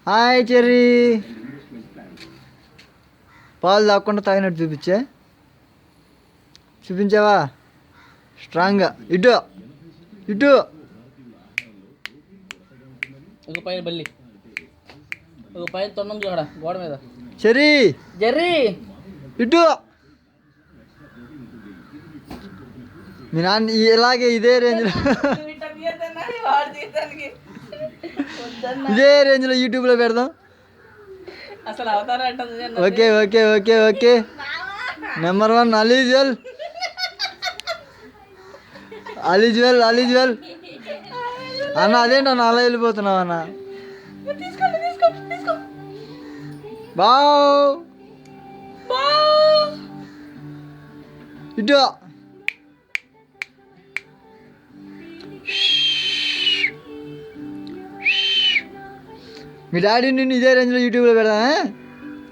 Hi cherry. పాలు తాగకుండా తాగినట్టు చూపించావా స్ట్రాంగ్గా. ఇటు ఇటు ఒక పైన బల్లి, ఒక పైన తొండం చూడ గోడ మీద. చెర్రీ జర్రీ ఇటు. మీ నాన్న ఇలాగే ఇదే రేంజ్లో యూట్యూబ్లో పెడదాం. అసలు అవతారం okay okay okay okay. Number 1 అలీజ్వెల్. అన్న అదేంటన్న అలా వెళ్ళిపోతున్నావు అన్న. బావ్ ఇటు. మీ డాడీ నిన్ను ఇదే రేంజ్లో యూట్యూబ్లో పెడదాం.